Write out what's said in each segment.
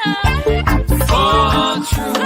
For truth.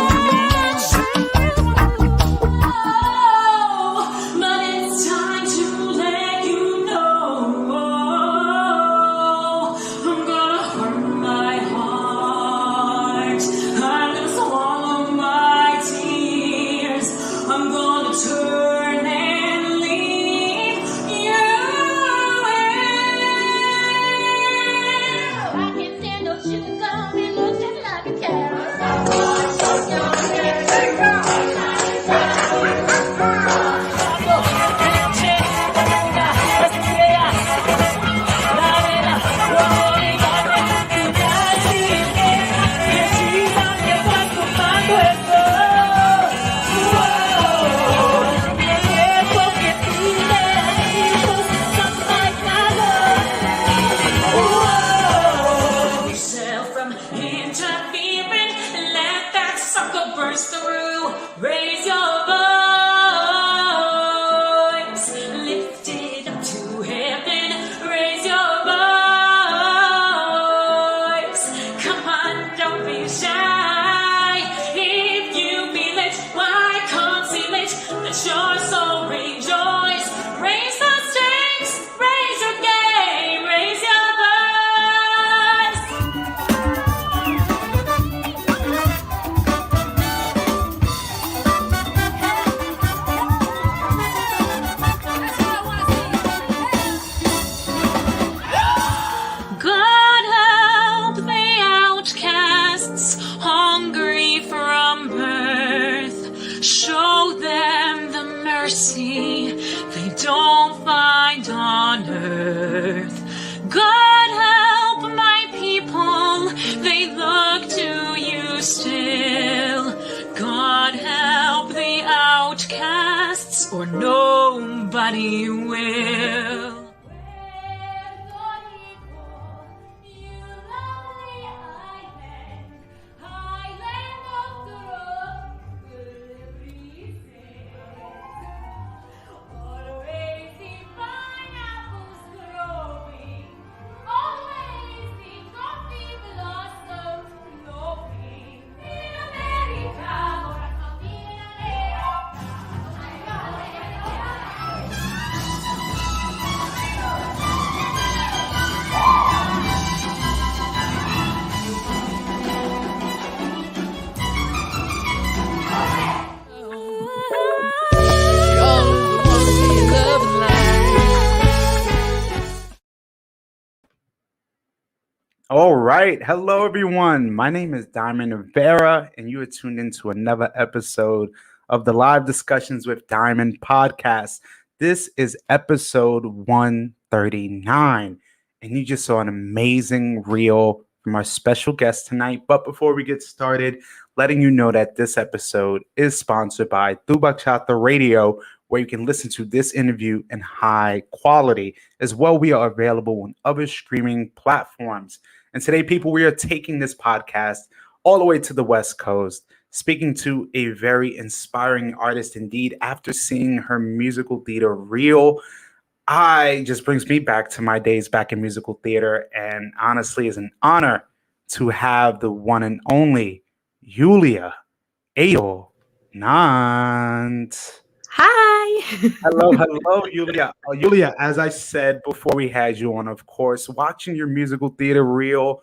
Or nobody will. All right. Hello, everyone. My name is Diamond Rivera, and you are tuned into another episode of the Live Discussions with Diamond podcast. This is episode 139, and you just saw an amazing reel from our special guest tonight. But before we get started, letting you know that this episode is sponsored by Bachata Radio, where you can listen to this interview in high quality. As well, we are available on other streaming platforms. And today, people, we are taking this podcast all the way to the West Coast, speaking to a very inspiring artist indeed. After seeing her musical theater reel, just brings me back to my days back in musical theater. And honestly, it's an honor to have the one and only Yuliya Eydelnant. Hi. Hello, Yuliya. Yuliya, as I said before we had you on, of course, watching your musical theater reel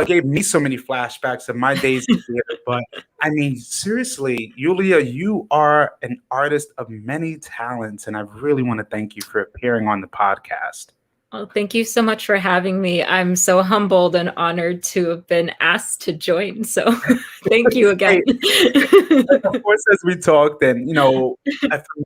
gave me so many flashbacks of my days in theater. But I mean, seriously, Yuliya, you are an artist of many talents, and I really want to thank you for appearing on the podcast. Well, thank you so much for having me. I'm so humbled and honored to have been asked to join. So thank you again. Of course, as we talked, and for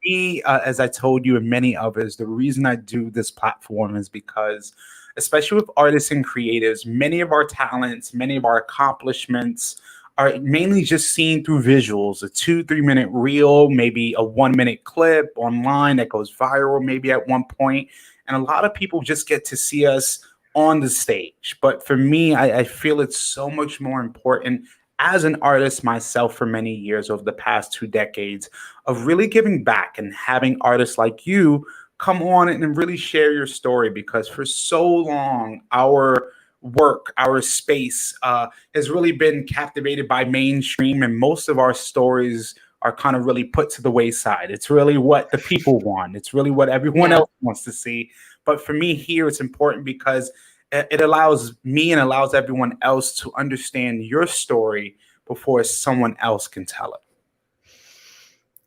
me, as I told you and many others, the reason I do this platform is because, especially with artists and creatives, many of our talents, many of our accomplishments are mainly just seen through visuals, a 2-3 minute reel, maybe a 1 minute clip online that goes viral maybe at one point. And a lot of people just get to see us on the stage. But for me, I feel it's so much more important as an artist myself for many years over the past 2 decades of really giving back and having artists like you come on and really share your story, because for so long, our work, our space has really been captivated by mainstream, and most of our stories are kind of really put to the wayside. It's really what the people want. It's really what everyone else wants to see. But for me here, it's important because it allows me and allows everyone else to understand your story before someone else can tell it.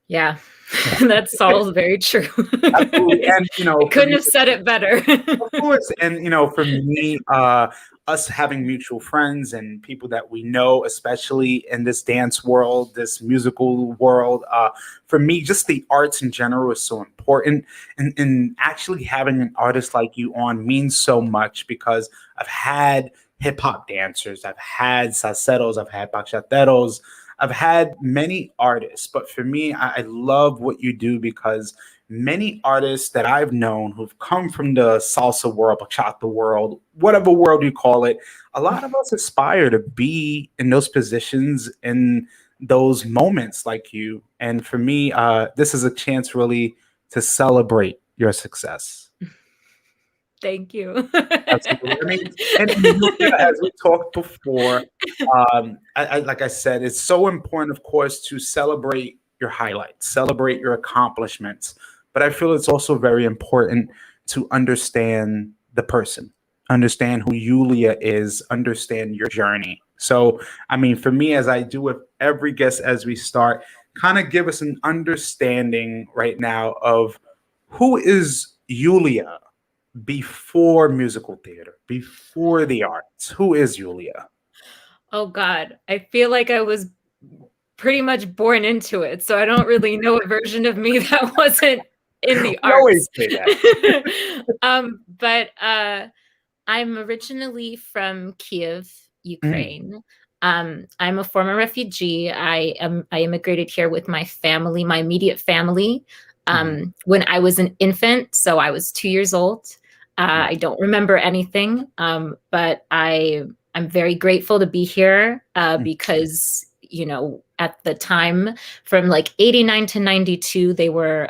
Yeah, that's all very true. Absolutely. And, I couldn't have said it better. Of course. And, for me, us having mutual friends and people that we know, especially in this dance world, this musical world, for me, just the arts in general is so important. And actually having an artist like you on means so much because I've had hip hop dancers, I've had salseros, I've had bachateros, I've had many artists. But for me, I love what you do because many artists that I've known who've come from the salsa world, bachata world, whatever world you call it, a lot of us aspire to be in those positions in those moments like you. And for me, this is a chance really to celebrate your success. Thank you. Absolutely. I mean, and as we talked before, like I said, it's so important, of course, to celebrate your highlights, celebrate your accomplishments. But I feel it's also very important to understand the person, understand who Yuliya is, understand your journey. So, I mean, for me, as I do with every guest as we start, kind of give us an understanding right now of who is Yuliya before musical theater, before the arts. Who is Yuliya? Oh, God. I feel like I was pretty much born into it. So I don't really know a version of me that wasn't in the arts. Always say that. But I'm originally from Kiev, Ukraine. I'm a former refugee. I immigrated here with my family, my immediate family, when I was an infant. So I was 2 years old. I don't remember anything, but I'm very grateful to be here because, at the time from like 89 to 92, they were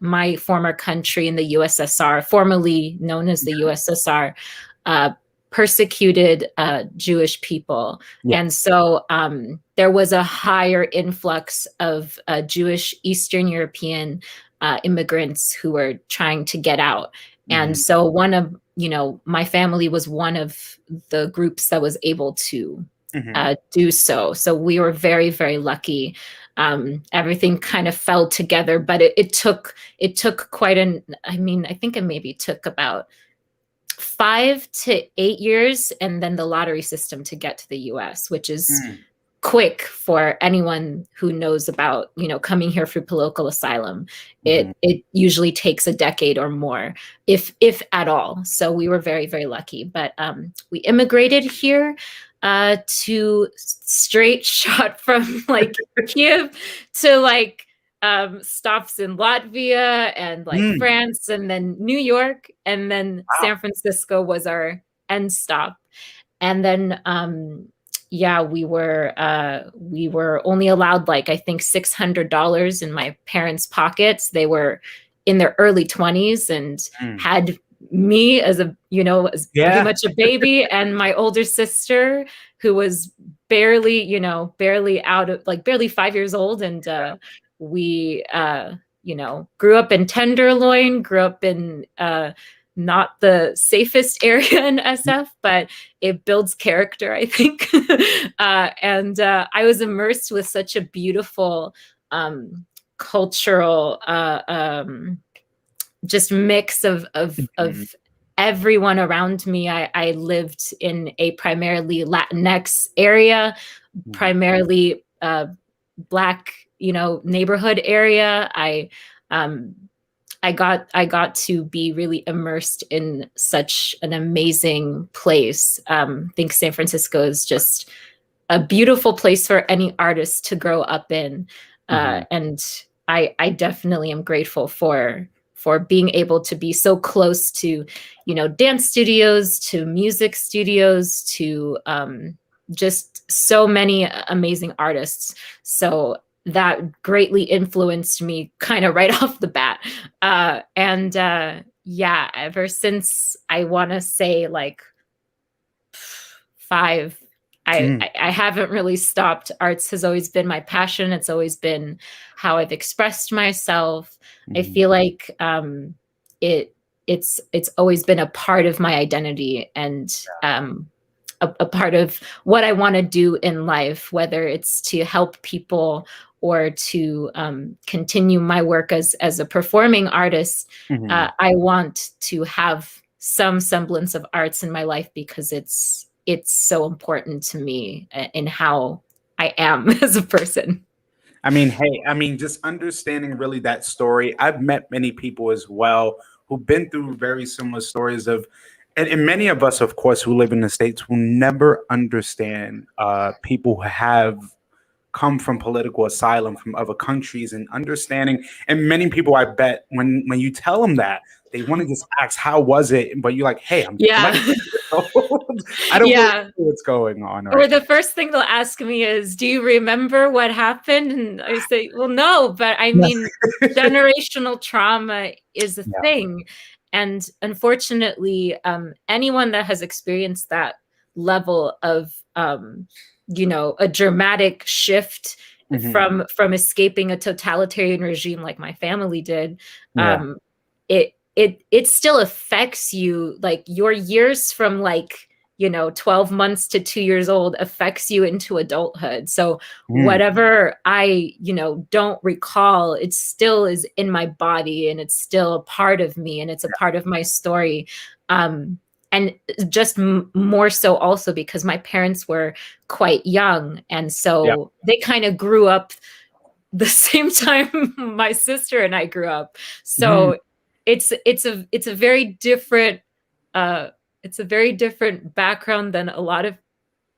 my former country in the USSR, formerly known as the USSR, persecuted Jewish people. Yeah. And so there was a higher influx of Jewish Eastern European immigrants who were trying to get out. And so one of, my family was one of the groups that was able to do so. So we were very, very lucky. Everything kind of fell together, but it took quite I think it maybe took about 5 to 8 years, and then the lottery system to get to the US, which is quick for anyone who knows about, coming here for political asylum. It usually takes a decade or more, if at all. So we were very, very lucky. But we immigrated here to straight shot from like Kiev to like stops in Latvia and like France, and then New York, and then San Francisco was our end stop. And then we were only allowed like I think $600 in my parents' pockets. They were in their early 20s and had me as pretty much a baby, and my older sister who was barely out of barely 5 years old. And we grew up in Tenderloin, grew up in not the safest area in SF, but it builds character, I think. And I was immersed with such a beautiful cultural just mix of everyone around me. I lived in a primarily Latinx area, primarily Black, neighborhood area. I got to be really immersed in such an amazing place. I think San Francisco is just a beautiful place for any artist to grow up in. And I definitely am grateful for being able to be so close to, dance studios, to music studios, to just so many amazing artists. So that greatly influenced me kind of right off the bat. Ever since, I want to say like 5, I haven't really stopped. Arts has always been my passion. It's always been how I've expressed myself. I feel like it's always been a part of my identity and a part of what I want to do in life, whether it's to help people or to continue my work as a performing artist. I want to have some semblance of arts in my life because it's so important to me in how I am as a person. I mean, hey, just understanding really that story. I've met many people as well who've been through very similar stories of, and many of us, of course, who live in the States will never understand people who have come from political asylum from other countries and understanding. And many people, I bet, when you tell them that, they want to just ask, how was it? But you're like, hey, I'm I don't know what's going on. Right? Or the first thing they'll ask me is, do you remember what happened? And I say, well, no, but I mean, generational trauma is a thing. And unfortunately, anyone that has experienced that level of, a dramatic shift from escaping a totalitarian regime like my family did, it still affects you. Like your years from 12 months to 2 years old affects you into adulthood. So whatever I, don't recall, it still is in my body and it's still a part of me and it's a part of my story. And just more so also because my parents were quite young. And so they kind of grew up the same time my sister and I grew up. So it's a very different, it's a very different background than a lot of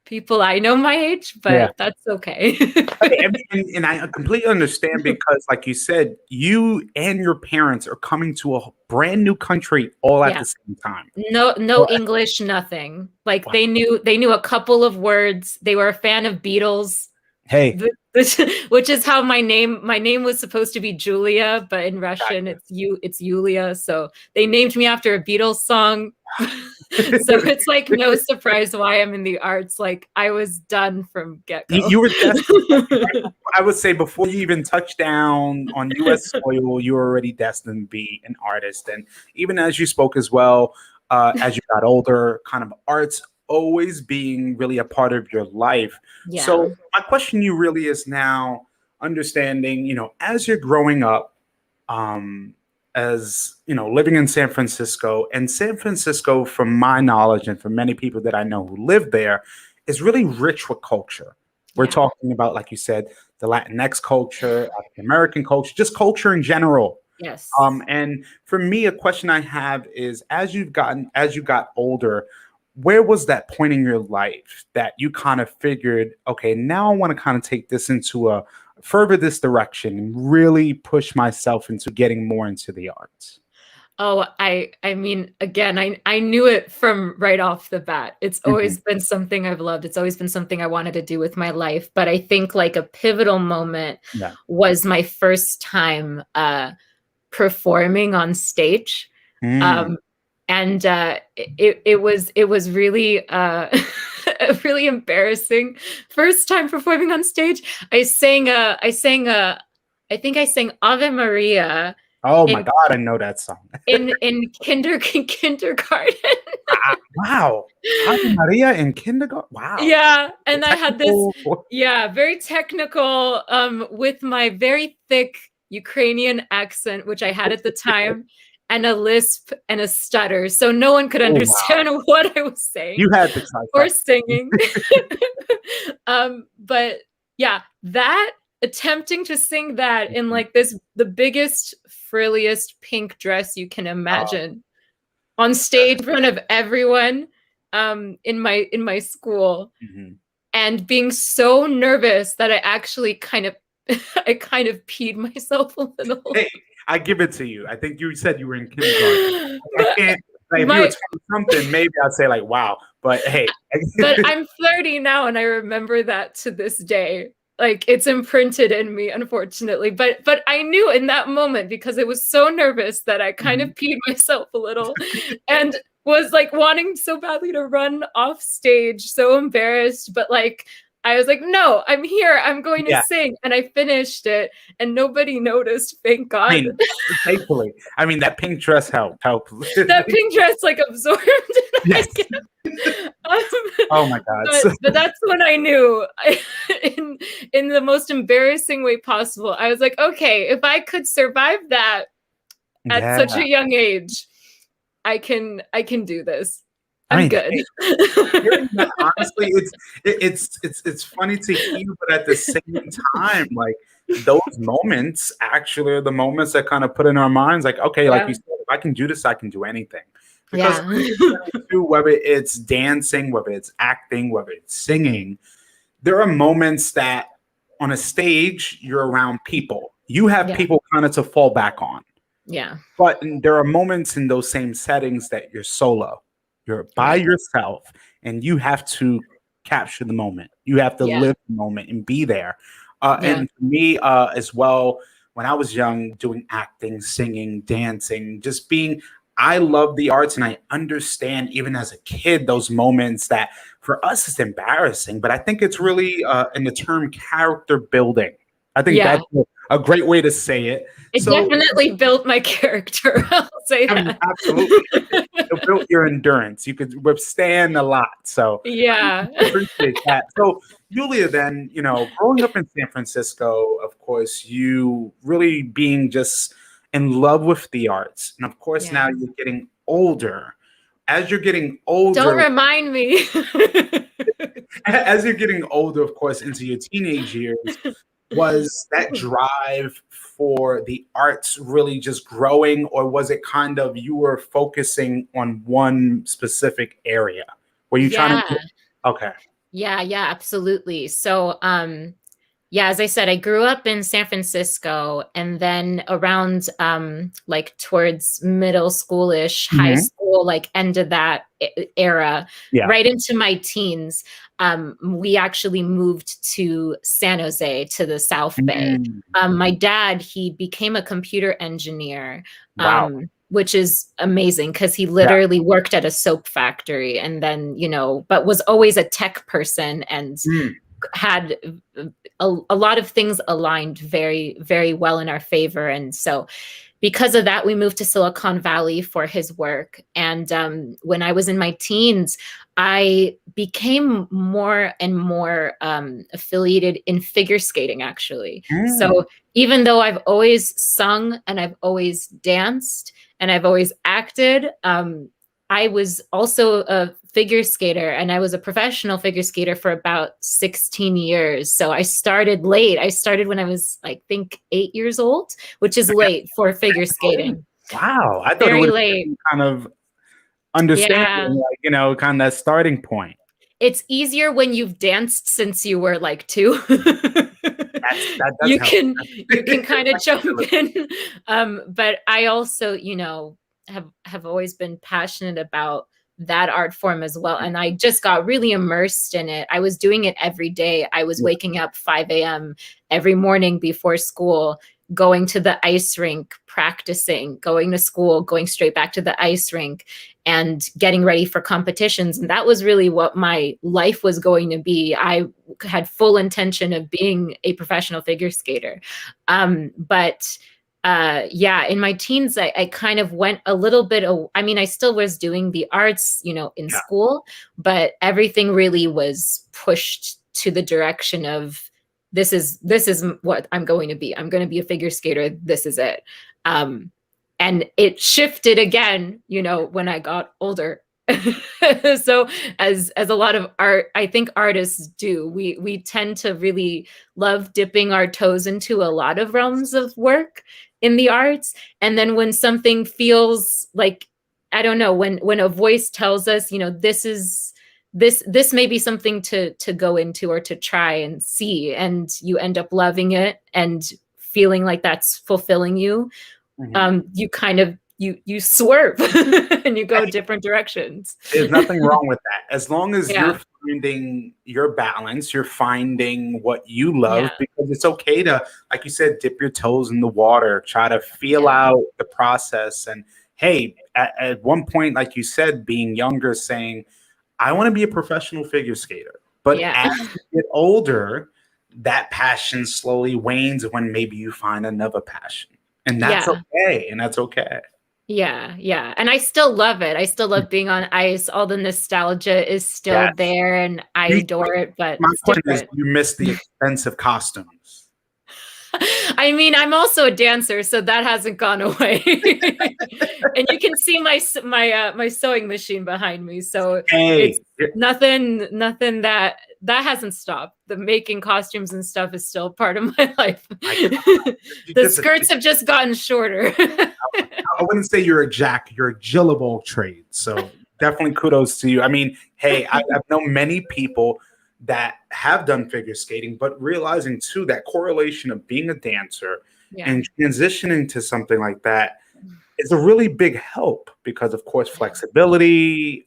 people I know my age, but that's okay. And I completely understand because, like you said, you and your parents are coming to a brand new country all at the same time. No English, nothing. Like they knew a couple of words. They were a fan of Beatles. Hey, which is how my name was supposed to be Yuliya, but in Russian it's Yuliya. So they named me after a Beatles song. So it's like no surprise why I'm in the arts. Like I was done from get-go. You were destined, I would say before you even touched down on US soil, you were already destined to be an artist. And even as you spoke as well, as you got older, kind of arts always being really a part of your life. So my question to you really is now understanding, as you're growing up, as living in San Francisco, and San Francisco, from my knowledge and from many people that I know who live there, is really rich with culture. We're talking about, like you said, the Latinx culture, African American culture, just culture in general. Yes. And for me, a question I have is, as you got older, where was that point in your life that you kind of figured, okay, now I want to kind of take this into further this direction and really push myself into getting more into the arts? Oh, I mean, again, I knew it from right off the bat. It's always been something I've loved. It's always been something I wanted to do with my life. But I think like a pivotal moment was my first time performing on stage. And it was really really embarrassing. First time performing on stage, I think I sang Ave Maria. Oh my God, I know that song. in kindergarten. Wow. Ave Maria in kindergarten. Wow. Yeah, and I had this very technical with my very thick Ukrainian accent, which I had at the time. And a lisp and a stutter, so no one could understand what I was saying. You had to try or singing. But yeah, that attempting to sing that in like the biggest, frilliest pink dress you can imagine on stage in front of everyone in my school, and being so nervous that I actually kind of peed myself a little. Hey, I give it to you. I think you said you were in kindergarten. If you were something, maybe I'd say like, wow. But hey. But I'm 30 now, and I remember that to this day. Like it's imprinted in me, unfortunately. But I knew in that moment, because I was so nervous that I kind of peed myself a little. And was like wanting so badly to run off stage, so embarrassed, but like I was like, no, I'm here. I'm going to sing. And I finished it and nobody noticed, thank God. I mean, thankfully. I mean, that pink dress helped. That pink dress like absorbed it. Yes. Oh my God. But that's when I knew in the most embarrassing way possible. I was like, okay, if I could survive that at such a young age, I can do this. I'm good. Honestly, it's funny to hear, but at the same time, like those moments actually are the moments that kind of put in our minds, like, okay, like you said, if I can do this, I can do anything. Because whether it's dancing, whether it's acting, whether it's singing, there are moments that on a stage you're around people. You have people kind of to fall back on. Yeah. But there are moments in those same settings that you're solo. You're by yourself and you have to capture the moment. You have to live the moment and be there. And for me as well, when I was young, doing acting, singing, dancing, just being, I love the arts and I understand even as a kid, those moments that for us is embarrassing, but I think it's really in the term character building. I think that's a great way to say it. It definitely built my character. I'll say that. Mean, absolutely. It built your endurance. You could withstand a lot. So yeah. I appreciate that. So Yuliya, then, growing up in San Francisco, of course, you really being just in love with the arts. And of course, now you're getting older. As you're getting older. Don't remind me. As you're getting older, of course, into your teenage years, was that drive for the arts really just growing, or was it kind of you were focusing on one specific area? Were you trying to? Okay. Yeah, absolutely. So, as I said, I grew up in San Francisco, and then around like towards middle schoolish, high school, like end of that era, right into my teens, we actually moved to San Jose, to the South Bay. My dad, he became a computer engineer, which is amazing because he literally worked at a soap factory and then, but was always a tech person and had a lot of things aligned very, very well in our favor. And so because of that, we moved to Silicon Valley for his work. And when I was in my teens, I became more and more affiliated in figure skating, actually. So even though I've always sung and I've always danced and I've always acted, I was also a figure skater, and I was a professional figure skater for about 16 years. So I started late. I started when I was, I think, 8 years old, which is late for figure skating. Wow. I thought very it was late. Kind of understanding, kind of that starting point. It's easier when you've danced since you were like 2. You can kind of jump in. But I also, have always been passionate about that art form as well. And I just got really immersed in it. I was doing it every day. I was waking up 5 a.m. every morning before school, going to the ice rink, practicing, going to school, going straight back to the ice rink, and getting ready for competitions. And that was really what my life was going to be. I had full intention of being a professional figure skater. In my teens, I kind of went a little bit, I still was doing the arts, in school, but everything really was pushed to the direction of, this is what I'm going to be. I'm going to be a figure skater. This is it. And it shifted again, when I got older. So as a lot of art, I think artists do, we tend to really love dipping our toes into a lot of realms of work in the arts. And then when something feels like, I don't know, when a voice tells us, this may be something to go into or to try and see, and you end up loving it and feeling like that's fulfilling you, you kind of you swerve and you go different directions. There's nothing wrong with that. As long as you're finding your balance, you're finding what you love, because it's okay to, like you said, dip your toes in the water, try to feel out the process. And hey, at one point, like you said, being younger, saying, I want to be a professional figure skater. But Yeah. as you get older, that passion slowly wanes when maybe you find another passion. And that's Yeah. okay. And that's okay. Yeah, yeah. And I still love it. I still love being on ice. All the nostalgia is still Yes. there and I adore it, but My it's point is, different. you miss the expensive costumes. I mean, I'm also a dancer, so that hasn't gone away. And you can see my sewing machine behind me. So it's Hey, nothing that hasn't stopped. The making costumes and stuff is still part of my life. The skirts have just gotten shorter. I wouldn't say you're a jack, you're a Jill of all trades. So definitely kudos to you. I mean, hey, I've known many people that have done figure skating, but realizing too that correlation of being a dancer and transitioning to something like that is a really big help because, of course, flexibility,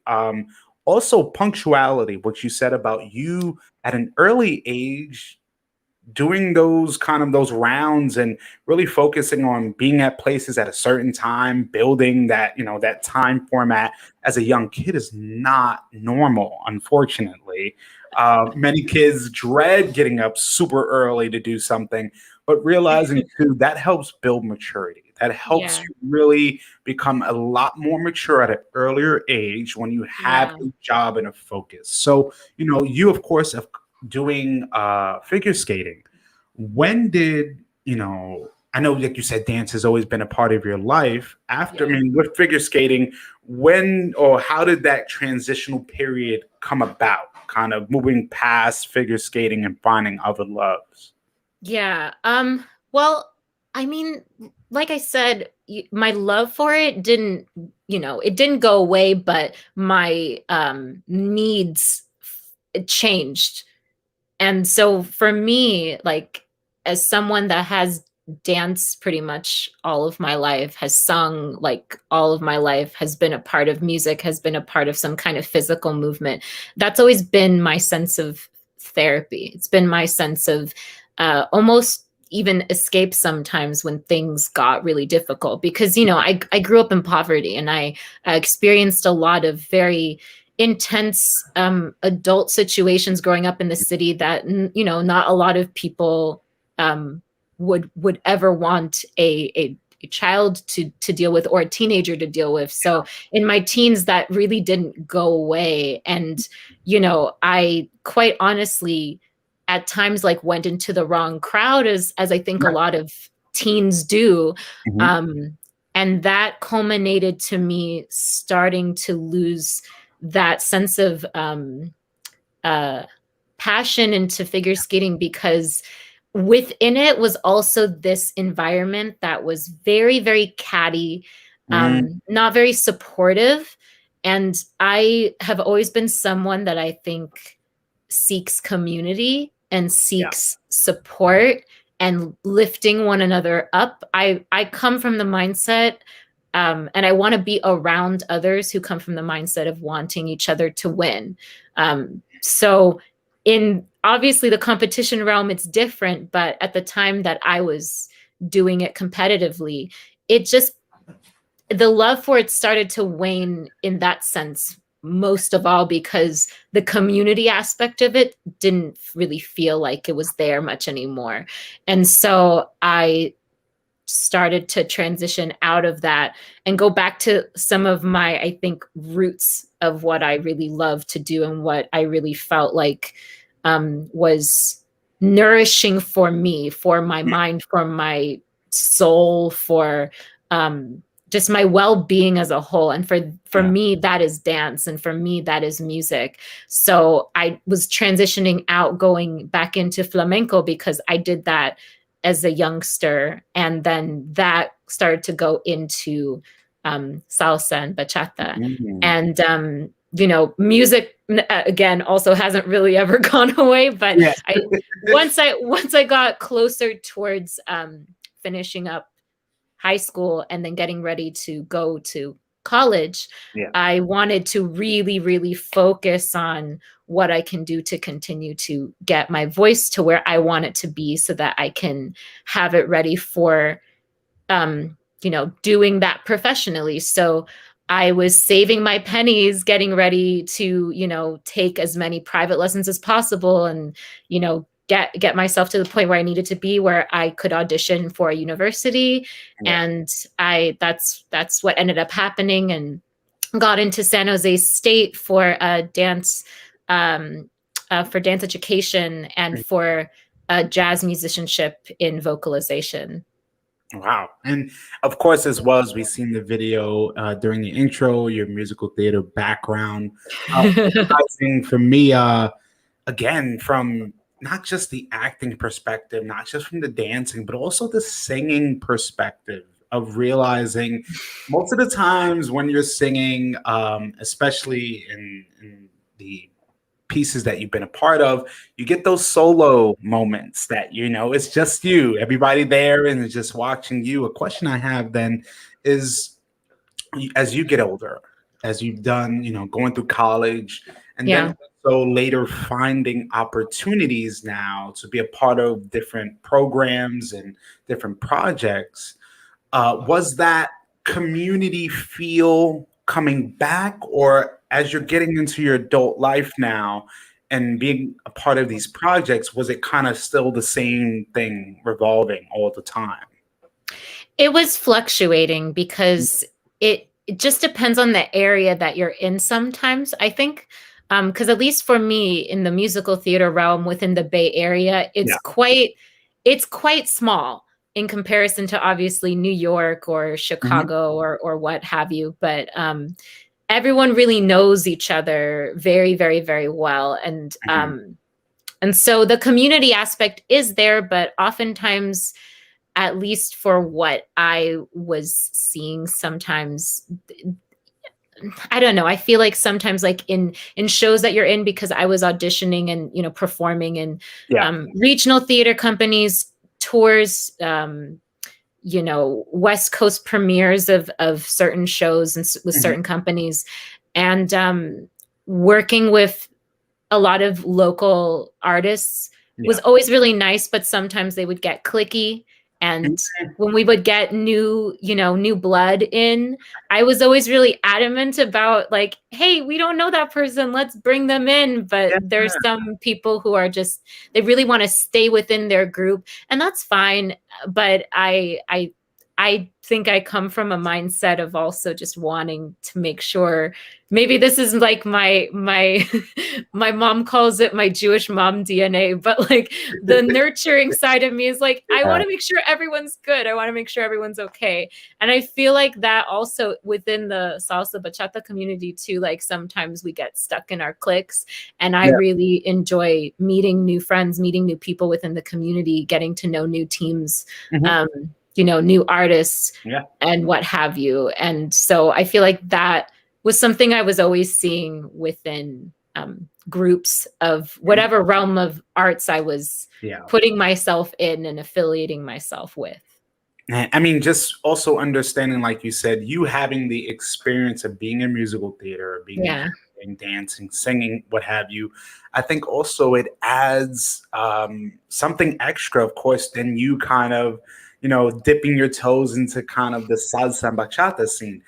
also punctuality, what you said about you at an early age doing those rounds and really focusing on being at places at a certain time, building that, that time format as a young kid is not normal, unfortunately. Many kids dread getting up super early to do something, but realizing too that helps build maturity. That helps you really become a lot more mature at an earlier age when you have a job and a focus. So, you of course have doing figure skating. When did I know, like you said, dance has always been a part of your life. After, I mean, with figure skating, when or how did that transitional period come about? Kind of moving past figure skating and finding other loves. Yeah. Well, I mean, like I said, my love for it didn't, it didn't go away, but my needs changed. And so for me, like as someone that has danced pretty much all of my life, has sung like all of my life, has been a part of music, has been a part of some kind of physical movement, that's always been my sense of therapy. It's been my sense of almost even escape sometimes when things got really difficult because, I grew up in poverty and I experienced a lot of very intense adult situations growing up in the city that not a lot of people would ever want a child to deal with or a teenager to deal with. So in my teens that really didn't go away, and I quite honestly at times like went into the wrong crowd as I think a lot of teens do. And that culminated to me starting to lose that sense of passion into figure skating because within it was also this environment that was very, very catty, not very supportive. And I have always been someone that I think seeks community and seeks support and lifting one another up. I come from the mindset and I want to be around others who come from the mindset of wanting each other to win. So in obviously the competition realm, it's different, but at the time that I was doing it competitively, the love for it started to wane in that sense, most of all because the community aspect of it didn't really feel like it was there much anymore. And so I started to transition out of that and go back to some of my, I think, roots of what I really love to do and what I really felt like was nourishing for me, for my mind, for my soul, for just my well-being as a whole. And for me, that is dance. And for me, that is music. So I was transitioning out, going back into flamenco because I did that as a youngster. And then that started to go into salsa and bachata. And, music, again, also hasn't really ever gone away. But once I got closer towards finishing up high school and then getting ready to go to college, I wanted to really, really focus on what I can do to continue to get my voice to where I want it to be so that I can have it ready for doing that professionally. So I was saving my pennies, getting ready to, take as many private lessons as possible and, get myself to the point where I needed to be, where I could audition for a university. Yeah. And that's what ended up happening, and got into San Jose State for dance education and for jazz musicianship in vocalization. Wow. And of course, as well as we've seen the video during the intro, your musical theater background, for me, again, from not just the acting perspective, not just from the dancing, but also the singing perspective of realizing most of the times when you're singing, especially in the pieces that you've been a part of, you get those solo moments that, it's just you, everybody there, and it's just watching you. A question I have then is, as you get older, as you've done, going through college, and then so later finding opportunities now to be a part of different programs and different projects, was that community feel coming back, or as you're getting into your adult life now and being a part of these projects, was it kind of still the same thing revolving all the time? It was fluctuating because it just depends on the area that you're in sometimes. I think because at least for me in the musical theater realm within the Bay Area, it's quite small in comparison to obviously New York or Chicago or what have you. But everyone really knows each other very, very, very well. And so the community aspect is there, but oftentimes, at least for what I was seeing, sometimes, I don't know, I feel like sometimes like in shows that you're in, because I was auditioning and, performing in regional theater companies, tours, West Coast premieres of certain shows and with certain companies, and working with a lot of local artists was always really nice, but sometimes they would get cliquey. And when we would get new blood in, I was always really adamant about like, hey, we don't know that person, let's bring them in. But there's some people who are just, they really want to stay within their group, and that's fine. But I think I come from a mindset of also just wanting to make sure, maybe this is like my mom calls it my Jewish mom DNA, but like the nurturing side of me is like, I want to make sure everyone's good. I want to make sure everyone's okay. And I feel like that also within the salsa bachata community too, like sometimes we get stuck in our cliques, and I really enjoy meeting new friends, meeting new people within the community, getting to know new teams, new artists and what have you. And so I feel like that was something I was always seeing within groups of whatever realm of arts I was putting myself in and affiliating myself with. I mean, just also understanding, like you said, you having the experience of being in musical theater, being in dancing, singing, what have you. I think also it adds something extra, of course, than you kind of, dipping your toes into kind of the salsa and bachata scene.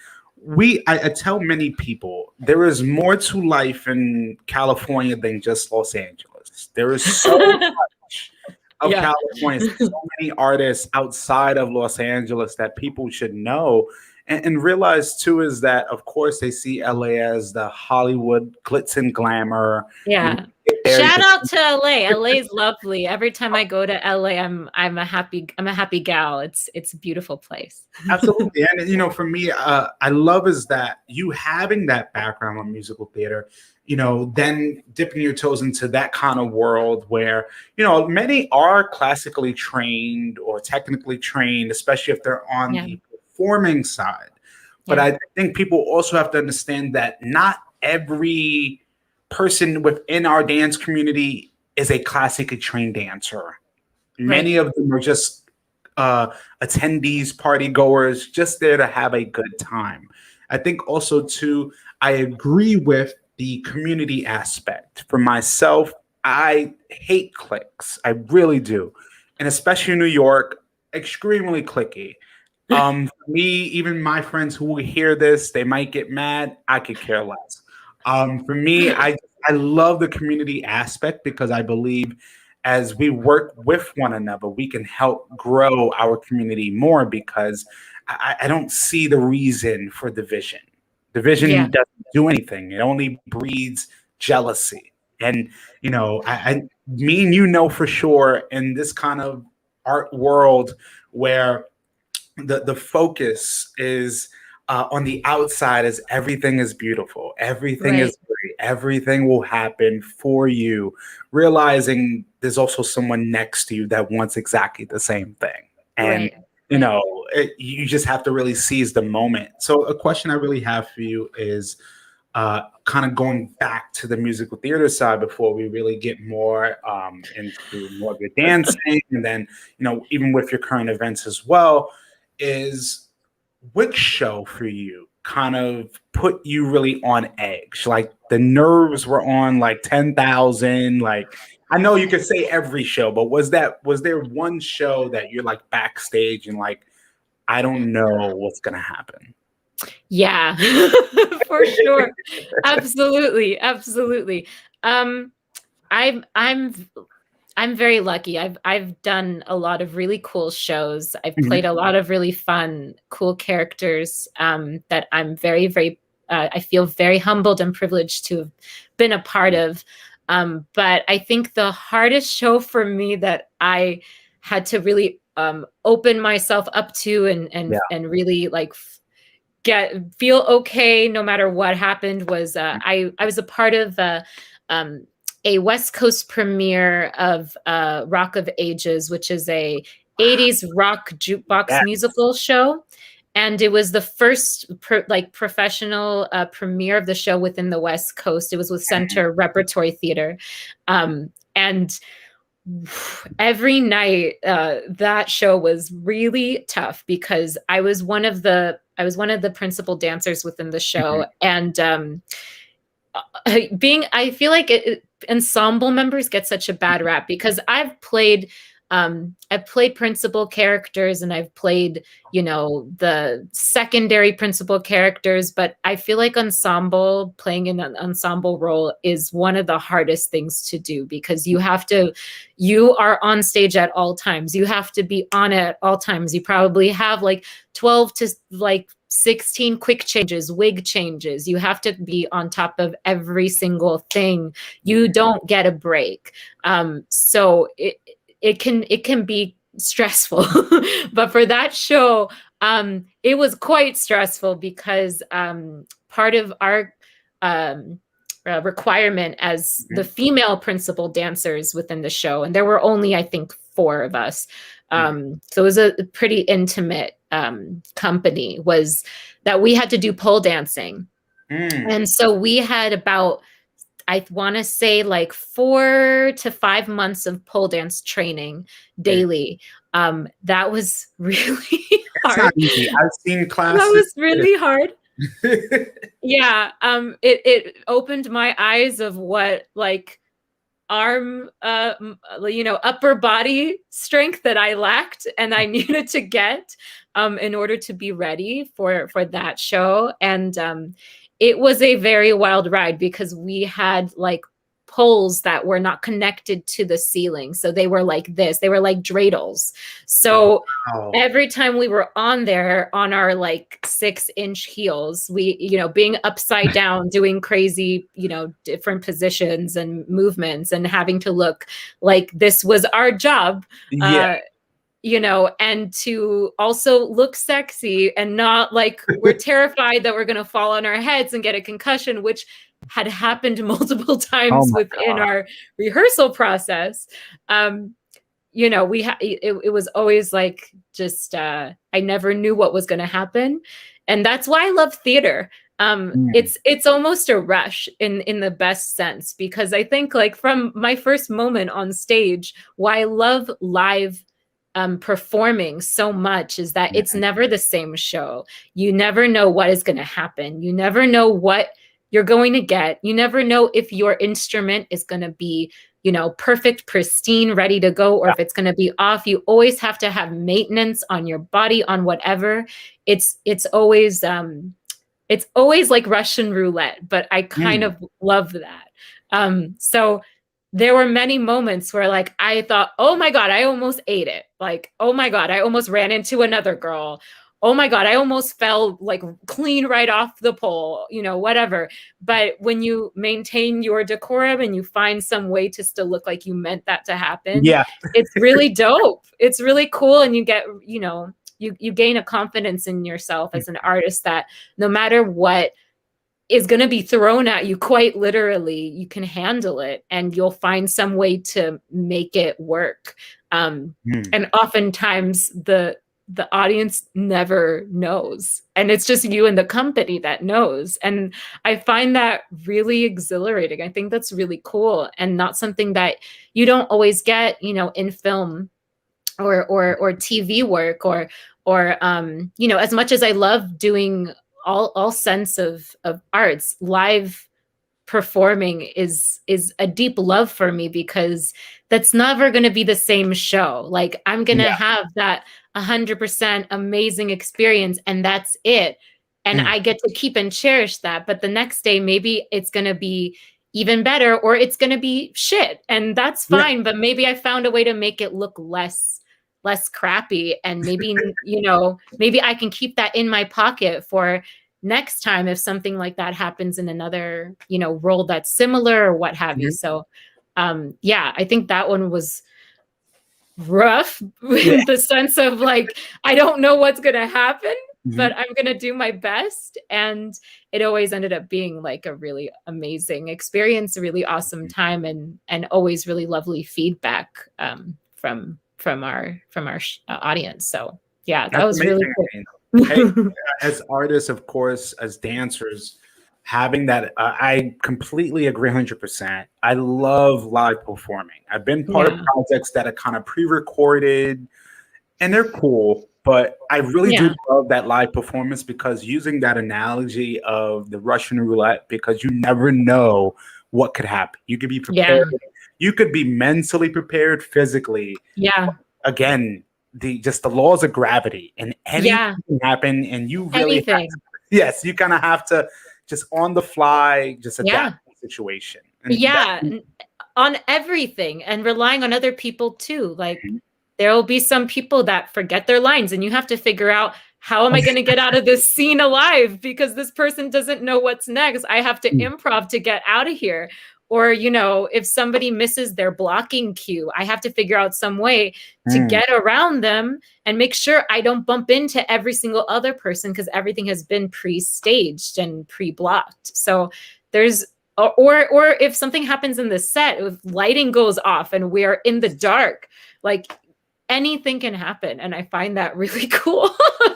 I tell many people there is more to life in California than just Los Angeles. There is so much of California, so many artists outside of Los Angeles that people should know and realize too, is that of course they see LA as the Hollywood glitz and glamour. Yeah. Shout out to LA. LA is lovely. Every time I go to LA, I'm a happy gal. It's a beautiful place. Absolutely. And for me, I love is that you having that background on musical theater, then dipping your toes into that kind of world where, many are classically trained or technically trained, especially if they're on the performing side. But I think people also have to understand that not every person within our dance community is a classically trained dancer. Many of them are just attendees, party goers, just there to have a good time. I think also too, I agree with the community aspect. For myself, I hate cliques. I really do. And especially in New York, extremely cliquey. Me, even my friends who will hear this, they might get mad. I could care less. For me, I love the community aspect because I believe as we work with one another, we can help grow our community more because I don't see the reason for division. Yeah, Division doesn't do anything. It only breeds jealousy. And me and you know for sure in this kind of art world where the focus is on the outside is everything is beautiful, everything right, is great, everything will happen for you, realizing there's also someone next to you that wants exactly the same thing. And right, you right. know you just have to really seize the moment. So a question I really have for you is kind of going back to the musical theater side before we really get more into more of your dancing, and then even with your current events as well, is which show for you kind of put you really on edge? Like the nerves were on like 10,000. Like I know you could say every show, but was there one show that you're like backstage and like I don't know what's gonna happen? Yeah, for sure. Absolutely, absolutely. Um, I'm I'm I'm very lucky. I've done a lot of really cool shows. I've played Mhm. a lot of really fun, cool characters that I'm very, very. I feel very humbled and privileged to have been a part of. But I think the hardest show for me that I had to really open myself up to Yeah. and really like feel okay no matter what happened was I was a part of um, a West Coast premiere of Rock of Ages, which is a 80s rock jukebox Yeah. musical show. And it was the first professional premiere of the show within the West Coast. It was with Center Repertory Theater. And every night that show was really tough because I was one of the principal dancers within the show, Mhm. and I feel like ensemble members get such a bad rap because I've played principal characters and I've played, the secondary principal characters, but I feel like playing in an ensemble role is one of the hardest things to do because you are on stage at all times. You have to be on it at all times. You probably have like 12 to like 16 quick changes, wig changes. You have to be on top of every single thing. You don't get a break. So it can be stressful. But for that show, it was quite stressful because part of our requirement as the Mhm. female principal dancers within the show, and there were only, I think, 4 of us. Mhm. So it was a pretty intimate company, was that we had to do pole dancing. Mm. And so we had about, I want to say, like 4 to 5 months of pole dance training Okay. daily. That was really It's not hard. easy. I've seen That classes. was really hard. Yeah. It opened my eyes of what like arm upper body strength that I lacked and I needed to get in order to be ready for that show. And it was a very wild ride because we had like poles that were not connected to the ceiling, so they were like this, they were like dreidels. So Wow. every time we were on there on our like 6-inch heels, we, being upside down, doing crazy, different positions and movements and having to look like this was our job, Yeah. uh, and to also look sexy and not like we're terrified that we're going to fall on our heads and get a concussion, which had happened multiple Oh times my within God. our rehearsal process. It was always like just I never knew what was going to happen, and that's why I love theater. Mm. It's almost a rush in the best sense, because I think like from my first moment on stage, why I love live performing so much is that it's Yeah. never the same show. You never know what is going to happen. You never know what you're going to get. You never know if your instrument is going to be, you know, perfect, pristine, ready to go, or if it's going to be off. You always have to have maintenance on your body, on whatever. It's always like Russian roulette, but I kind of love that. So there were many moments where like I thought, oh my God, I almost ate it. Like, oh my God, I almost ran into another girl. Oh my God, I almost fell like clean right off the pole, you know, whatever. But when you maintain your decorum and you find some way to still look like you meant that to happen, it's really dope. It's really cool. And you get, you know, you gain a confidence in yourself as an artist that no matter what is going to be thrown at you, quite literally, you can handle it and you'll find some way to make it work. And oftentimes the audience never knows, and it's just you and the company that knows. And I find that really exhilarating. I think that's really cool and not something that you don't always get, you know, in film or TV work or you know, as much as I love doing all sense of arts, live performing is a deep love for me, because that's never going to be the same show. Like I'm going to have that 100% amazing experience and that's it. And I get to keep and cherish that. But the next day, maybe it's going to be even better or it's going to be shit. And that's fine. But maybe I found a way to make it look less crappy. And maybe, you know, maybe I can keep that in my pocket for next time if something like that happens in another, you know, role that's similar or what have you. So yeah, I think that one was rough in the sense of like, I don't know what's going to happen, but I'm going to do my best. And it always ended up being like a really amazing experience, a really awesome time, and always really lovely feedback from our audience. So yeah, that was amazing. Really cool. Hey, as artists, of course, as dancers, having that, I completely agree 100%. I love live performing. I've been part of projects that are kind of pre-recorded and they're cool, but I really do love that live performance, because using that analogy of the Russian roulette, because you never know what could happen. You could be prepared. You could be mentally prepared, physically. Again, the laws of gravity, and anything can happen, and you really have to, you kind of have to just on the fly just adapt to the situation. And on everything, and relying on other people too. Like there will be some people that forget their lines, and you have to figure out, how am I going to get out of this scene alive because this person doesn't know what's next? I have to improv to get out of here. Or, you know, if somebody misses their blocking cue, I have to figure out some way to get around them and make sure I don't bump into every single other person, because everything has been pre-staged and pre-blocked. So there's, or if something happens in the set, if lighting goes off and we're in the dark, like anything can happen. And I find that really cool.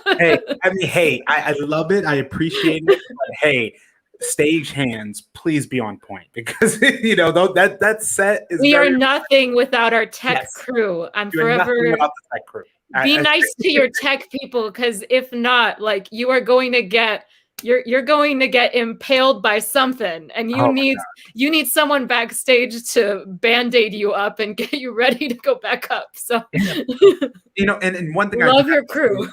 I love it. I appreciate it. But hey, stage hands, please be on point, because you know that set is. We are nothing without our tech crew. I'm forever without the tech crew. Be nice to your tech people, because if not, like you are going to get you're going to get impaled by something, and you need someone backstage to band-aid you up and get you ready to go back up. So you know, and one thing love your crew.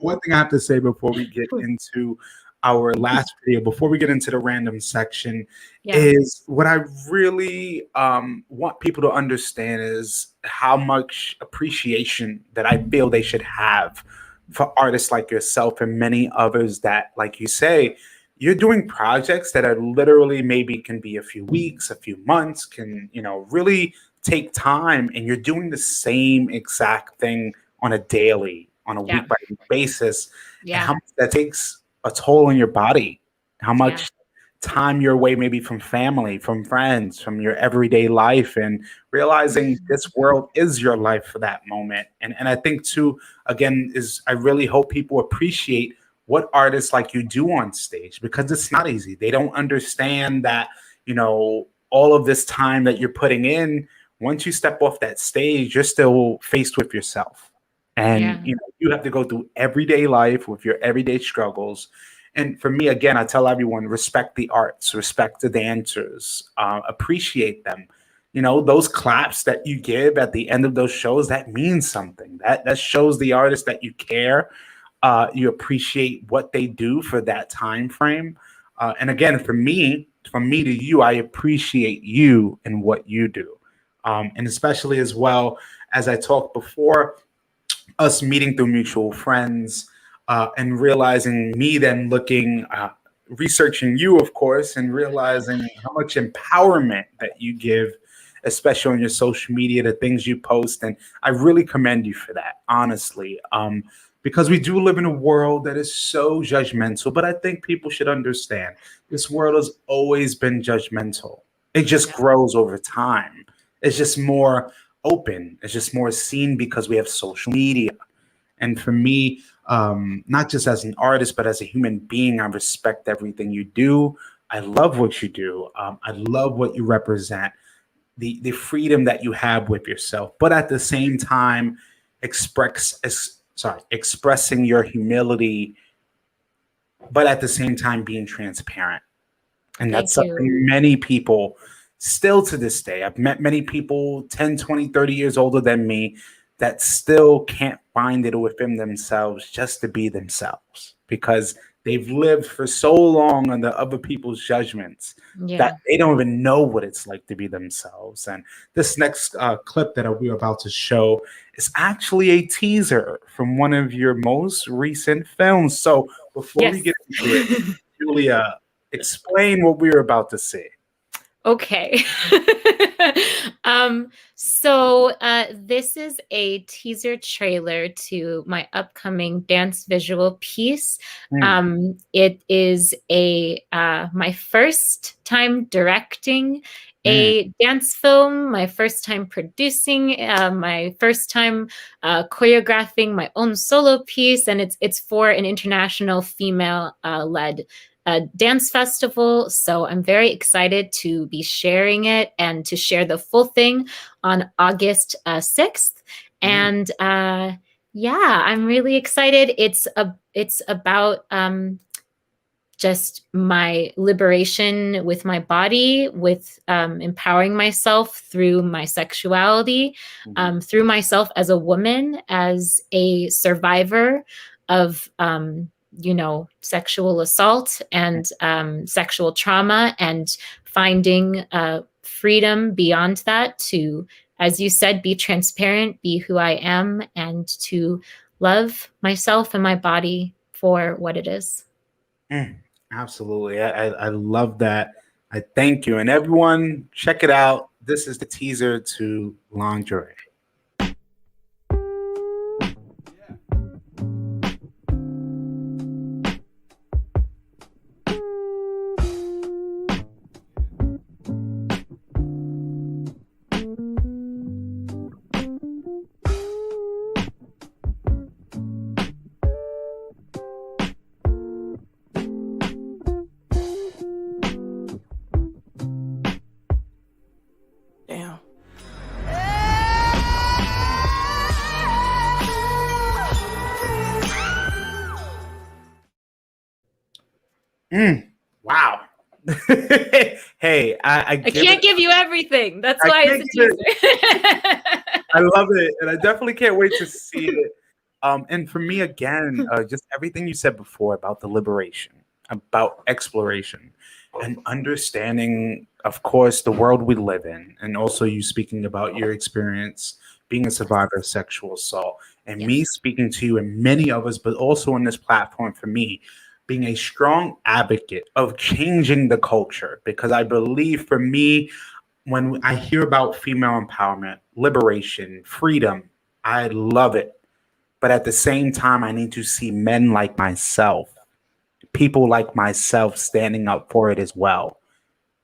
One thing I have to say before we get into our last video, before we get into the random section, is what I really want people to understand is how much appreciation that I feel they should have for artists like yourself and many others that, like you say, you're doing projects that are literally maybe can be a few weeks, a few months, can, you know, really take time, and you're doing the same exact thing on a daily, on a week by week basis. And how much that takes a toll on your body, how much time you're away maybe from family, from friends, from your everyday life, and realizing this world is your life for that moment. And I think too, again, is I really hope people appreciate what artists like you do on stage, because it's not easy. They don't understand that, you know, all of this time that you're putting in, once you step off that stage, you're still faced with yourself. And you know, you have to go through everyday life with your everyday struggles. And for me, again, I tell everyone, respect the arts, respect the dancers, appreciate them. You know, those claps that you give at the end of those shows, that means something. That shows the artist that you care. You appreciate what they do for that time frame. And again, from me to you, I appreciate you and what you do. And especially as well, as I talked before, us meeting through mutual friends, and realizing me then looking, researching you, of course, and realizing how much empowerment that you give, especially on your social media, the things you post. And I really commend you for that, honestly, because we do live in a world that is so judgmental. But I think people should understand this world has always been judgmental. It just grows over time. It's just more open. It's just more seen because we have social media. And for me, not just as an artist, but as a human being, I respect everything you do. I love what you do. I love what you represent, the freedom that you have with yourself, but at the same time, expressing your humility, but at the same time being transparent. And that's something many people still to this day. I've met many people 10, 20, 30 years older than me that still can't find it within themselves just to be themselves, because they've lived for so long under other people's judgments that they don't even know what it's like to be themselves. And this next clip that we're about to show is actually a teaser from one of your most recent films. So before we get into it, Yuliya, explain what we were about to see. Okay. So this is a teaser trailer to my upcoming dance visual piece. It is my first time directing a dance film, my first time producing, my first time choreographing my own solo piece, and it's for an international female led dance festival. So I'm very excited to be sharing it and to share the full thing on August 6th. And I'm really excited. It's about just my liberation with my body, with empowering myself through my sexuality, through myself as a woman, as a survivor of sexual assault and sexual trauma, and finding freedom beyond that to, as you said, be transparent, be who I am, and to love myself and my body for what it is. Absolutely. I love that. I thank you. And everyone, check it out. This is the teaser to Lingerie. Wow. Hey, I can't give you everything. That's why it's a teaser. I love it. And I definitely can't wait to see it. And for me, again, just everything you said before about the liberation, about exploration, and understanding, of course, the world we live in. And also you speaking about your experience being a survivor of sexual assault, and me speaking to you and many others, but also on this platform for me, being a strong advocate of changing the culture. Because I believe for me, when I hear about female empowerment, liberation, freedom, I love it. But at the same time, I need to see men like myself, people like myself standing up for it as well.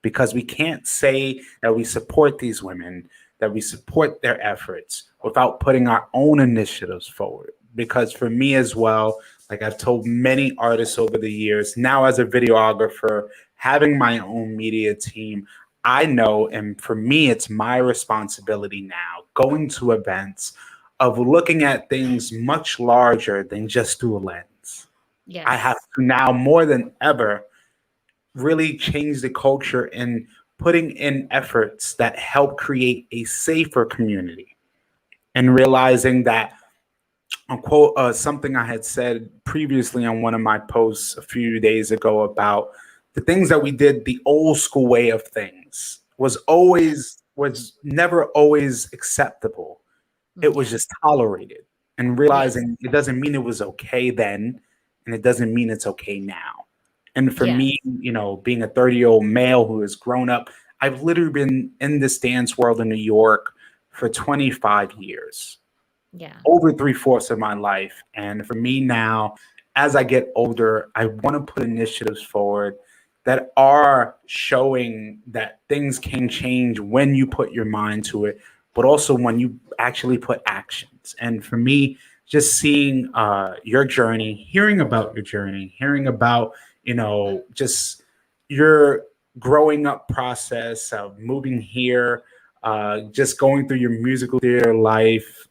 Because we can't say that we support these women, that we support their efforts without putting our own initiatives forward. Because for me as well, like I've told many artists over the years, now as a videographer, having my own media team, I know, and for me, it's my responsibility now, going to events, of looking at things much larger than just through a lens. I have Yes. to now more than ever really change the culture in putting in efforts that help create a safer community, and realizing that, unquote, something I had said previously on one of my posts a few days ago about the things that we did the old school way of things was never always acceptable. It was Yeah. just tolerated, and Yes. realizing it doesn't mean it was okay then, and it doesn't mean it's okay now. And for Yes. me, being a 30-year-old male who has grown up, I've literally been in this dance world in New York for 25 years, Yeah. over three-fourths of my life. And for me now, as I get older, I want to put initiatives forward that are showing that things can change when you put your mind to it, but also when you actually put actions. And for me, just seeing your journey, hearing about your journey, hearing about, just your growing up process of moving here, just going through your musical theater life,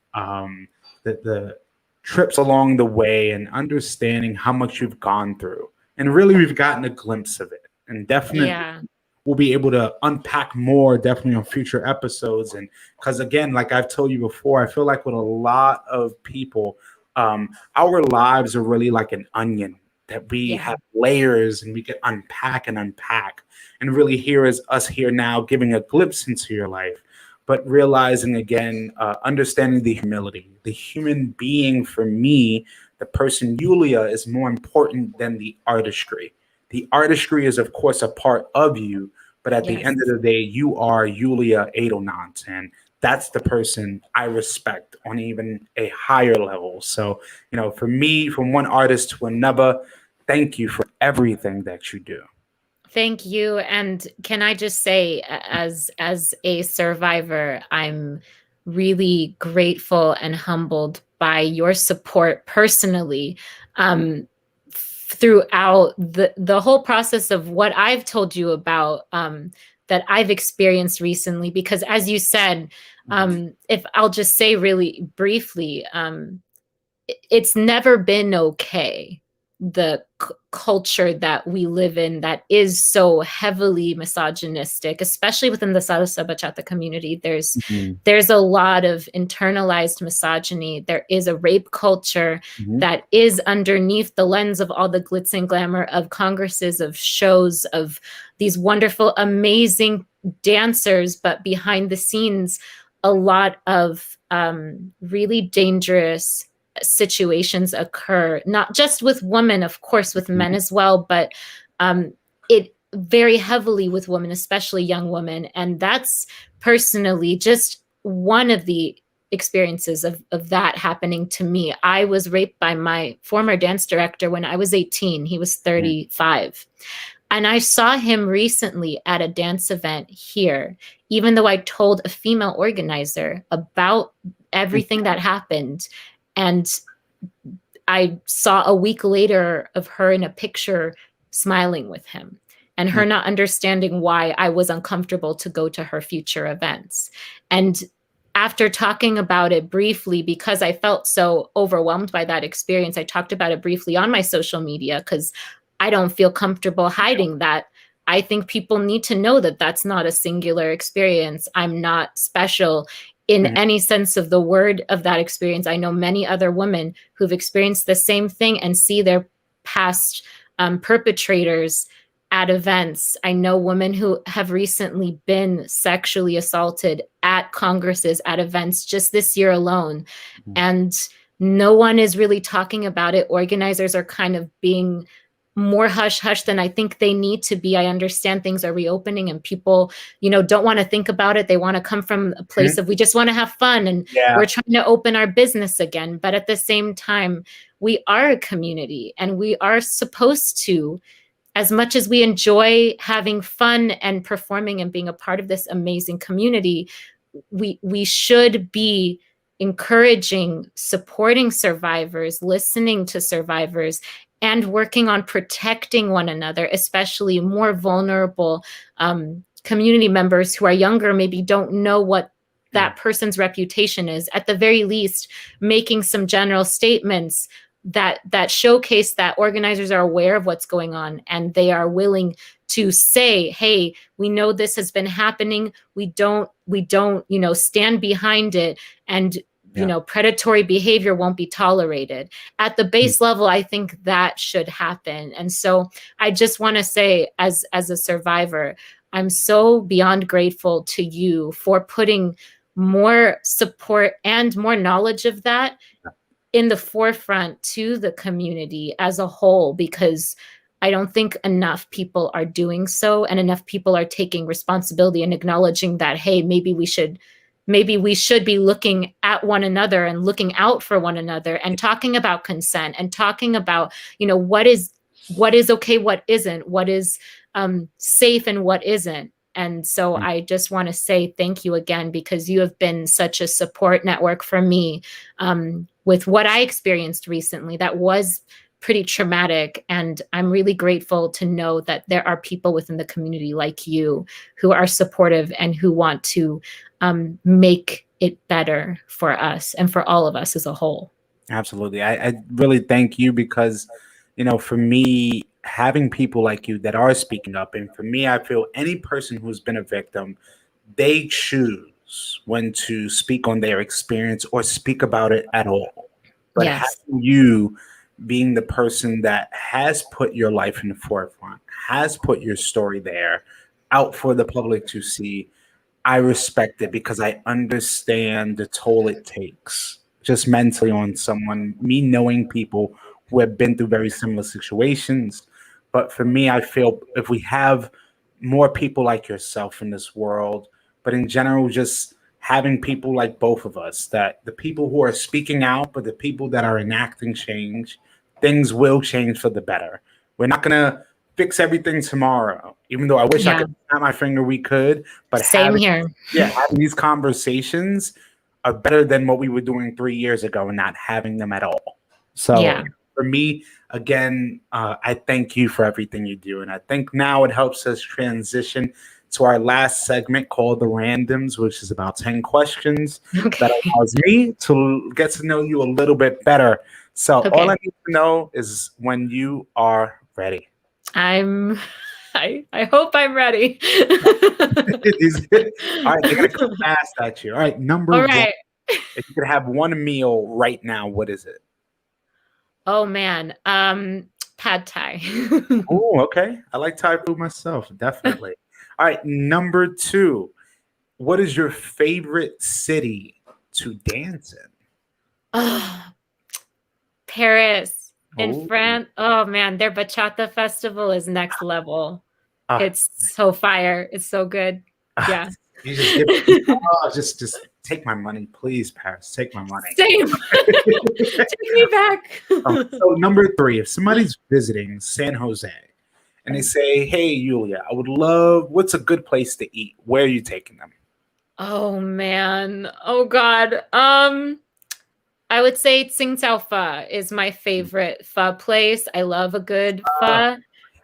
the trips along the way, and understanding how much you've gone through. And really, we've gotten a glimpse of it. And definitely, Yeah. we'll be able to unpack more definitely on future episodes. And because, again, like I've told you before, I feel like with a lot of people, our lives are really like an onion that we Yeah. have layers and we can unpack and unpack. And really, here is us here now giving a glimpse into your life, but realizing again, understanding the humility, the human being. For me, the person Yuliya is more important than the artistry. The artistry is, of course, a part of you, but at the Yes. end of the day, you are Yuliya Eydelnant, and that's the person I respect on even a higher level. So, for me, from one artist to another, thank you for everything that you do. Thank you. And can I just say, as a survivor, I'm really grateful and humbled by your support personally, throughout the whole process of what I've told you about, that I've experienced recently. Because as you said, if I'll just say really briefly, it's never been okay, the culture that we live in that is so heavily misogynistic, especially within the salsa bachata community. Mhm. There's a lot of internalized misogyny. There is a rape culture Mhm. that is underneath the lens of all the glitz and glamour of congresses, of shows, of these wonderful amazing dancers, but behind the scenes a lot of really dangerous situations occur, not just with women, of course, with men as well, but it very heavily with women, especially young women. And that's personally just one of the experiences of that happening to me. I was raped by my former dance director when I was 18. He was 35. And I saw him recently at a dance event here, even though I told a female organizer about everything that happened. And I saw a week later of her in a picture smiling with him, and her not understanding why I was uncomfortable to go to her future events. And after talking about it briefly, because I felt so overwhelmed by that experience, I talked about it briefly on my social media because I don't feel comfortable hiding that. I think people need to know that that's not a singular experience. I'm not special in any sense of the word of that experience. I know many other women who've experienced the same thing and see their past perpetrators at events. I know women who have recently been sexually assaulted at congresses, at events, just this year alone. And no one is really talking about it. Organizers are kind of being more hush hush than I think they need to be. I understand things are reopening and people, don't want to think about it. They want to come from a place of, we just want to have fun and we're trying to open our business again. But at the same time, we are a community and we are supposed to, as much as we enjoy having fun and performing and being a part of this amazing community, we should be encouraging, supporting survivors, listening to survivors, and working on protecting one another, especially more vulnerable community members who are younger, maybe don't know what that person's reputation is. At the very least, making some general statements that showcase that organizers are aware of what's going on, and they are willing to say, hey, we know this has been happening. We don't, stand behind it. And, predatory behavior won't be tolerated. At the base level, I think that should happen. And so I just want to say, as a survivor, I'm so beyond grateful to you for putting more support and more knowledge of that in the forefront to the community as a whole, because I don't think enough people are doing so, and enough people are taking responsibility and acknowledging that, hey, maybe we should be looking at one another and looking out for one another, and talking about consent, and talking about, what is okay, what isn't, what is safe and what isn't. And so I just want to say thank you again, because you have been such a support network for me with what I experienced recently that was pretty traumatic. And I'm really grateful to know that there are people within the community like you who are supportive and who want to make it better for us and for all of us as a whole. Absolutely. I really thank you, because, for me, having people like you that are speaking up, and for me, I feel any person who's been a victim, they choose when to speak on their experience or speak about it at all. But having you being the person that has put your life in the forefront, has put your story there out for the public to see, I respect it, because I understand the toll it takes just mentally on someone, me knowing people who have been through very similar situations. But for me, I feel if we have more people like yourself in this world, but in general, just having people like both of us, that the people who are speaking out, but the people that are enacting change, things will change for the better. We're not going to fix everything tomorrow, even though I wish I could snap my finger, we could. But having these conversations are better than what we were doing 3 years ago and not having them at all. So for me, again, I thank you for everything you do. And I think now it helps us transition to our last segment called The Randoms, which is about 10 questions that allows me to get to know you a little bit better. So all I need to know is when you are ready. I hope I'm ready. All right, they're going to come fast at you. All right, number one. If you could have one meal right now, what is it? Oh, man. Pad Thai. Oh, okay. I like Thai food myself, definitely. All right, number two. What is your favorite city to dance in? Paris in France. Oh, man. Their bachata festival is next level. It's so fire. It's so good. Yeah. You just just take my money, please, Paris. Take my money. Same. Take me back. So number three, if somebody's visiting San Jose and they say, hey, Yuliya, I would love, what's a good place to eat? Where are you taking them? Oh, man. Oh, God. I would say Tsing Tao Pho is my favorite pho place. I love a good pho.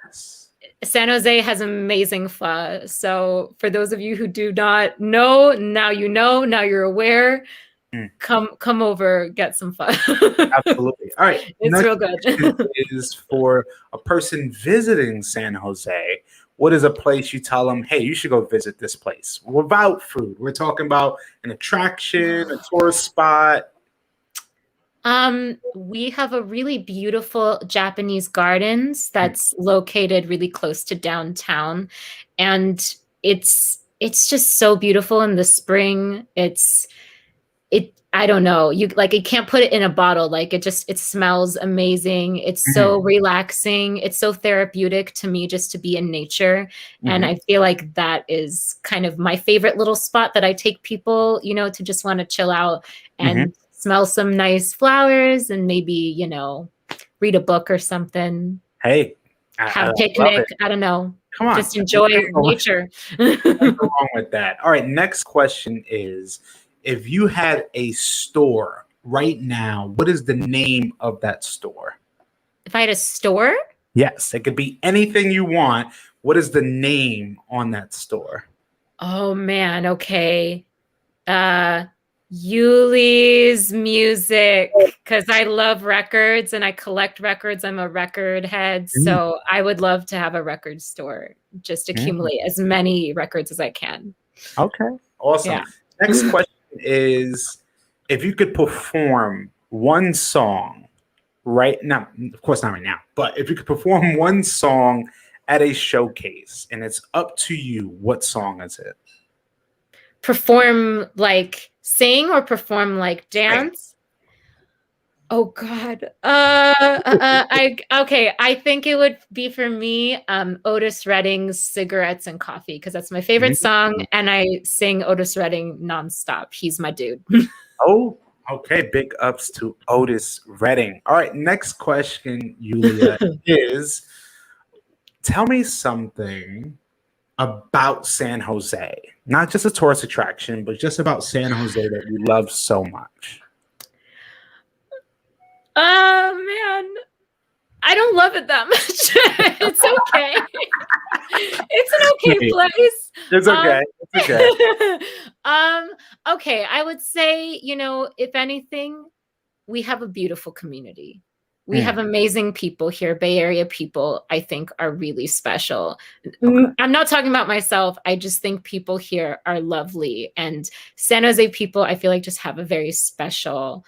Yes. San Jose has amazing pho. So for those of you who do not know, now you know, now you're aware. Come over, get some pho. Absolutely. All right. It's real good. Is for a person visiting San Jose, what is a place you tell them, hey, you should go visit this place? Without food. We're talking about an attraction, a tourist spot. We have a really beautiful Japanese gardens that's located really close to downtown. And it's just so beautiful in the spring. I don't know. You can't put it in a bottle. It smells amazing. It's so relaxing. It's so therapeutic to me just to be in nature. And I feel like that is kind of my favorite little spot that I take people, to just want to chill out and smell some nice flowers and maybe, read a book or something. Hey, have a picnic. I don't know. Come on. Just enjoy nature. Nothing wrong with that. All right. Next question is, if you had a store right now, what is the name of that store? If I had a store? Yes. It could be anything you want. What is the name on that store? Oh, man. Okay. Yuli's music, because I love records and I collect records. I'm a record head, so I would love to have a record store, just accumulate as many records as I can. Okay, awesome. Yeah. Next question is, if you could perform one song right now, of course not right now, but if you could perform one song at a showcase and it's up to you, what song is it? Perform like sing or perform like dance? Oh God. I think it would be for me, Otis Redding's Cigarettes and Coffee, because that's my favorite song, and I sing Otis Redding nonstop. He's my dude. Oh, okay. Big ups to Otis Redding. All right, next question, Yuliya, is tell me something about San Jose. Not just a tourist attraction, but just about San Jose that you love so much. Man, I don't love it that much. It's okay. It's an okay place. It's okay. It's okay. Okay, I would say, if anything, we have a beautiful community. We have amazing people here. Bay Area people, I think, are really special. Okay. I'm not talking about myself. I just think people here are lovely. And San Jose people, I feel like, just have a very special,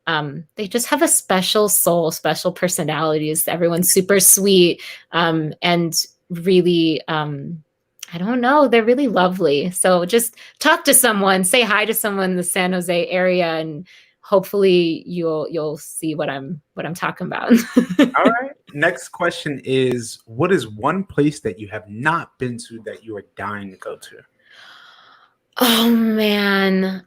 they just have a special soul, special personalities. Everyone's super sweet and really, I don't know, they're really lovely. So just talk to someone, say hi to someone in the San Jose area, and hopefully you'll see what I'm talking about. All right. Next question is, what is one place that you have not been to that you are dying to go to? Oh man.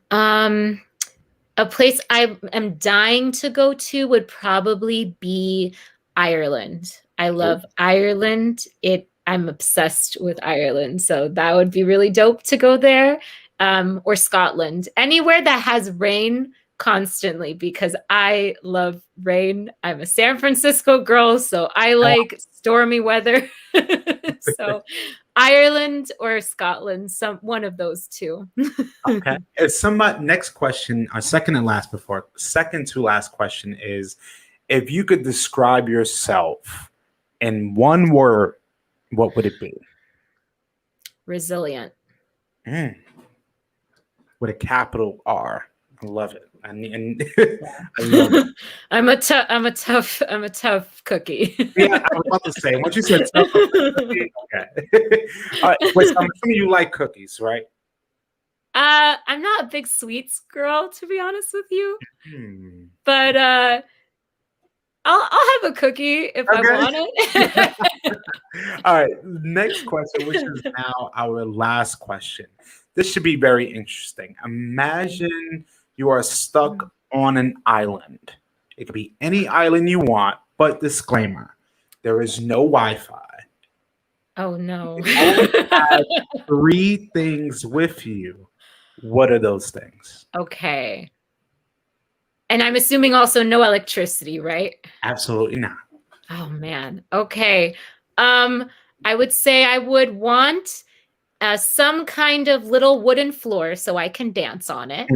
A place I am dying to go to would probably be Ireland. I love Ireland. I'm obsessed with Ireland. So that would be really dope to go there. Or Scotland. Anywhere that has rain constantly, because I love rain. I'm a San Francisco girl, so I like stormy weather. So Ireland or Scotland, one of those two. Okay. Next question, our second to last question is, if you could describe yourself in one word, what would it be? Resilient. With a capital R. I love it. I love it. I'm a tough cookie. Yeah, I was about to say, once you said tough cookie, okay. All right, wait, so I'm assuming you like cookies, right? I'm not a big sweets girl, to be honest with you. But I'll have a cookie if I want it. All right, next question, which is now our last question. This should be very interesting. Imagine you are stuck on an island. It could be any island you want, but disclaimer, there is no Wi-Fi. Oh, no. You only have 3 things with you. What are those things? Okay. And I'm assuming also no electricity, right? Absolutely not. Oh, man. Okay. I would say I would want some kind of little wooden floor so I can dance on it.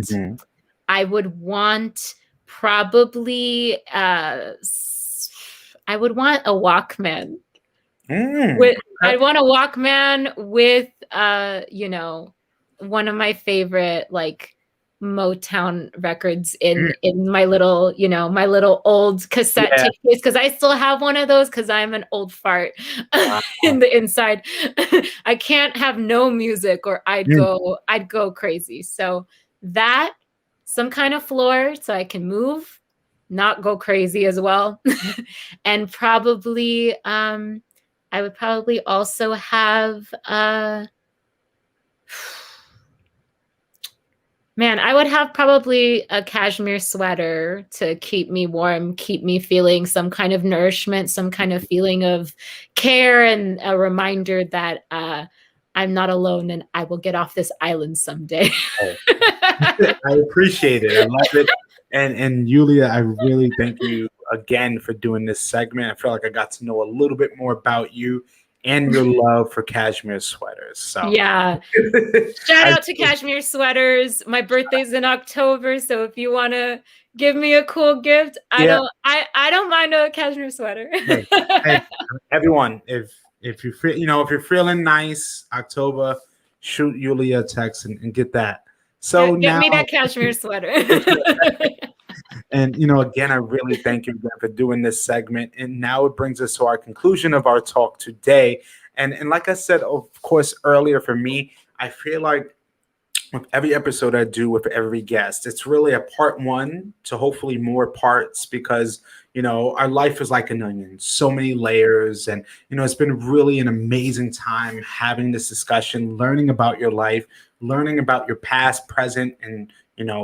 I would want probably I would want a Walkman. I'd want a Walkman with one of my favorite like Motown records in my little my little old cassette tape case, because I still have one of those because I'm an old fart in the inside. I can't have no music or I'd go crazy. So that, some kind of floor so I can move, not go crazy as well. And probably I would probably also have I would have probably a cashmere sweater to keep me warm, keep me feeling some kind of nourishment, some kind of feeling of care, and a reminder that I'm not alone and I will get off this island someday. I appreciate it. I love it. And Yuliya, I really thank you again for doing this segment. I feel like I got to know a little bit more about you and your love for cashmere sweaters. So yeah. Shout out to cashmere sweaters. My birthday's in October, so if you want to give me a cool gift, I don't mind a cashmere sweater. Hey, everyone, if you feel, if you're feeling nice, October, shoot Yuliya a text and get that. So get now, me that cashmere sweater. And again, I really thank you again for doing this segment. And now it brings us to our conclusion of our talk today. And like I said, of course, earlier, for me, I feel like with every episode I do with every guest, it's really a part one to hopefully more parts, because our life is like an onion, so many layers. And it's been really an amazing time having this discussion, learning about your life, learning about your past, present, and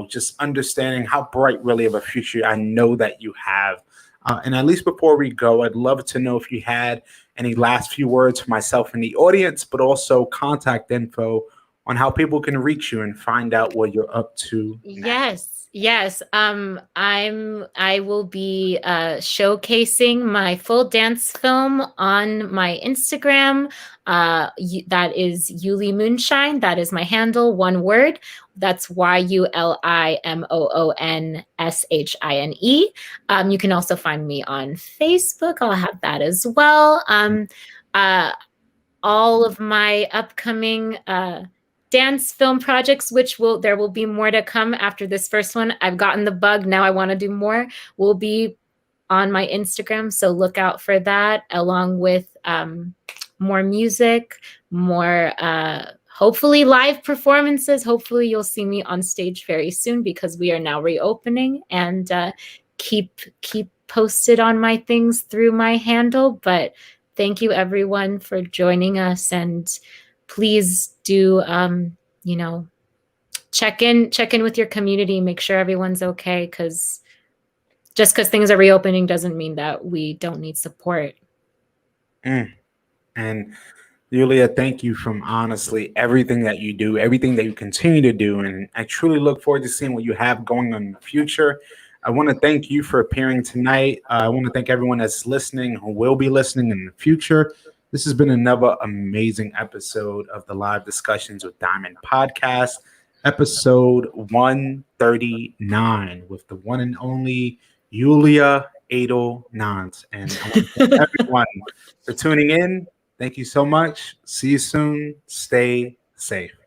just understanding how bright really of a future I know that you have. And at least before we go, I'd love to know if you had any last few words for myself and the audience, but also contact info on how people can reach you and find out what you're up to next. Yes. I will be showcasing my full dance film on my Instagram. That is Yuli Moonshine. That is my handle, one word. That's YuliMoonshine. You can also find me on Facebook. I'll have that as well. All of my upcoming dance film projects, there will be more to come after this first one. I've gotten the bug. Now I want to do more. Will be on my Instagram. So look out for that, along with more music, more hopefully live performances. Hopefully you'll see me on stage very soon, because we are now reopening, and keep posted on my things through my handle. But thank you everyone for joining us, and please do, check in with your community, make sure everyone's okay, because just because things are reopening doesn't mean that we don't need support. And Yuliya, thank you from honestly everything that you do, everything that you continue to do. And I truly look forward to seeing what you have going on in the future. I want to thank you for appearing tonight. I want to thank everyone that's listening, who will be listening in the future. This has been another amazing episode of the Live Discussions with Diamond podcast, episode 139, with the one and only Yuliya Eydelnant. And I want to thank everyone for tuning in. Thank you so much. See you soon. Stay safe.